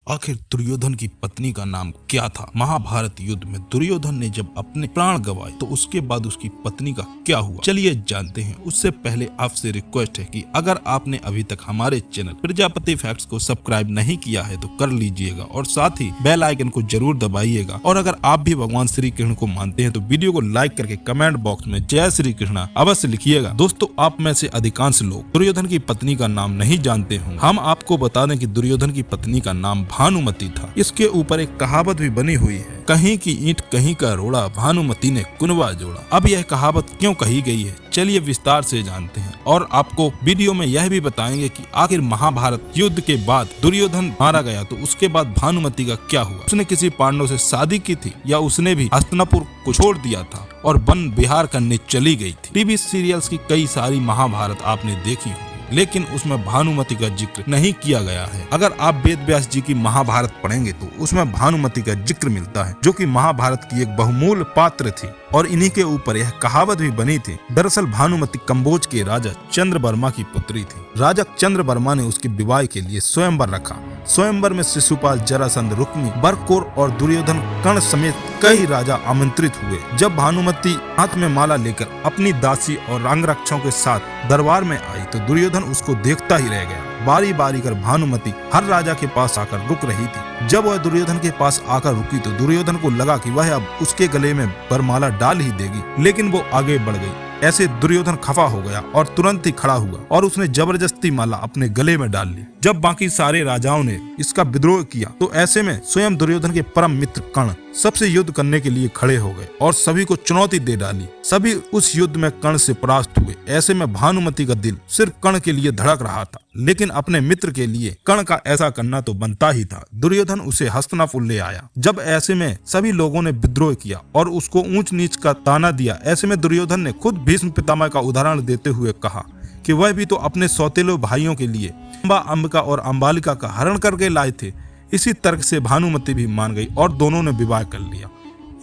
आखिर दुर्योधन की पत्नी का नाम क्या था? महाभारत युद्ध में दुर्योधन ने जब अपने प्राण गंवाए तो उसके बाद उसकी पत्नी का क्या हुआ, चलिए जानते हैं। उससे पहले आपसे रिक्वेस्ट है कि अगर आपने अभी तक हमारे चैनल प्रजापति फैक्ट्स को सब्सक्राइब नहीं किया है तो कर लीजिएगा और साथ ही बेल आइकन को जरूर दबाइएगा। और अगर आप भी भगवान श्री कृष्ण को मानते हैं तो वीडियो को लाइक करके कमेंट बॉक्स में जय श्री कृष्ण अवश्य लिखिएगा। दोस्तों, आप में से अधिकांश लोग दुर्योधन की पत्नी का नाम नहीं जानते होंगे। हम आपको बता दें कि दुर्योधन की पत्नी का नाम भानुमति था। इसके ऊपर एक कहावत भी बनी हुई है, कहीं की ईंट कहीं का रोड़ा, भानुमति ने कुनबा जोड़ा। अब यह कहावत क्यों कही गई है, चलिए विस्तार से जानते हैं। और आपको वीडियो में यह भी बताएंगे कि आखिर महाभारत युद्ध के बाद दुर्योधन मारा गया तो उसके बाद भानुमति का क्या हुआ। उसने किसी पांडव से शादी की थी या उसने भी हस्तिनापुर को छोड़ दिया था और वन विहार करने चली गई थी। टीवी सीरियल्स की कई सारी महाभारत आपने देखी होगी, लेकिन उसमें भानुमति का जिक्र नहीं किया गया है। अगर आप वेद व्यास जी की महाभारत पढ़ेंगे तो उसमें भानुमति का जिक्र मिलता है, जो कि महाभारत की एक बहुमूल्य पात्र थी और इन्हीं के ऊपर यह कहावत भी बनी थी। दरअसल भानुमति कंबोज के राजा चंद्रवर्मा की पुत्री थी। राजा चंद्रवर्मा ने उसके विवाह के लिए स्वयंवर रखा। स्वयंवर में शिशुपाल, जरासंध, रुक्मी, बरकोर और दुर्योधन, कर्ण समेत कई राजा आमंत्रित हुए। जब भानुमति हाथ में माला लेकर अपनी दासी और अंगरक्षकों के साथ दरबार में आई तो दुर्योधन उसको देखता ही रह गया। बारी बारी कर भानुमति हर राजा के पास आकर रुक रही थी। जब वह दुर्योधन के पास आकर रुकी तो दुर्योधन को लगा कि वह अब उसके गले में वरमाला डाल ही देगी, लेकिन वो आगे बढ़ गई। ऐसे दुर्योधन खफा हो गया और तुरंत ही खड़ा हुआ और उसने जबरदस्ती माला अपने गले में डाल ली। जब बाकी सारे राजाओं ने इसका विद्रोह किया तो ऐसे में स्वयं दुर्योधन के परम मित्र कर्ण सबसे युद्ध करने के लिए खड़े हो गए और सभी को चुनौती दे डाली। सभी उस युद्ध में कर्ण से परास्त हुए। ऐसे में भानुमति का दिल सिर्फ कर्ण के लिए धड़क रहा था, लेकिन अपने मित्र के लिए कर्ण का ऐसा करना तो बनता ही था। दुर्योधन उसे हस्तिनापुर ले आया। जब ऐसे में सभी लोगों ने विद्रोह किया और उसको ऊंच नीच का ताना दिया, ऐसे में दुर्योधन ने खुद भीष्म पितामह का उदाहरण देते हुए कहा कि वह भी तो अपने सौतेले भाइयों के लिए अंबिका और अंबालिका का हरण करके लाए थे। इसी तर्क से भानुमति भी मान गई और दोनों ने विवाह कर लिया।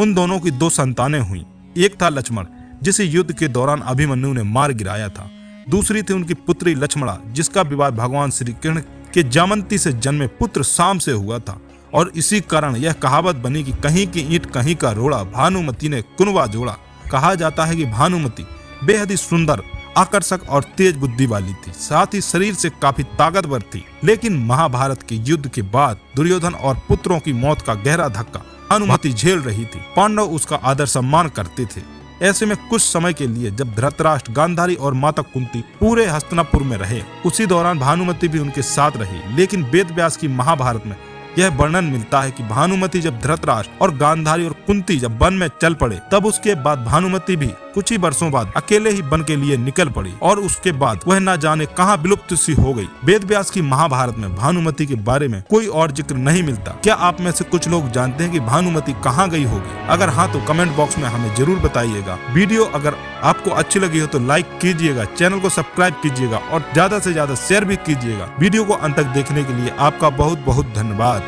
उन दोनों की 2 संतानें हुई। एक था लक्ष्मण, जिसे युद्ध के दौरान अभिमन्यु ने मार गिराया था। दूसरी थी उनकी पुत्री लक्ष्मणा, जिसका विवाह भगवान श्री कृष्ण के जामंती से जन्मे पुत्र शाम से हुआ था। और इसी कारण यह कहावत बनी कि कहीं की ईंट कहीं का रोड़ा, भानुमति ने कुनबा जोड़ा। कहा जाता है कि भानुमति बेहद ही सुंदर, आकर्षक और तेज बुद्धि वाली थी, साथ ही शरीर से काफी ताकतवर थी। लेकिन महाभारत के युद्ध के बाद दुर्योधन और पुत्रों की मौत का गहरा धक्का भानुमति झेल रही थी। पांडव उसका आदर सम्मान करते थे। ऐसे में कुछ समय के लिए जब धृतराष्ट्र, गांधारी और माता कुंती पूरे हस्तिनापुर में रहे, उसी दौरान भानुमति भी उनके साथ रही। लेकिन वेद व्यास की महाभारत में यह वर्णन मिलता है कि भानुमति जब धृतराष्ट्र और गांधारी और कुंती जब वन में चल पड़े, तब उसके बाद भानुमति भी कुछ ही वर्षों बाद अकेले ही वन के लिए निकल पड़ी और उसके बाद वह न जाने कहां विलुप्त सी हो गई। वेद व्यास की महाभारत में भानुमति के बारे में कोई और जिक्र नहीं मिलता। क्या आप में से कुछ लोग जानते हैं कि भानुमति कहां गई होगी? अगर हाँ तो कमेंट बॉक्स में हमें जरूर बताइएगा। वीडियो अगर आपको अच्छी लगी हो तो लाइक कीजिएगा, चैनल को सब्सक्राइब कीजिएगा और ज्यादा से ज्यादा शेयर भी कीजिएगा। वीडियो को अंत तक देखने के लिए आपका बहुत बहुत धन्यवाद।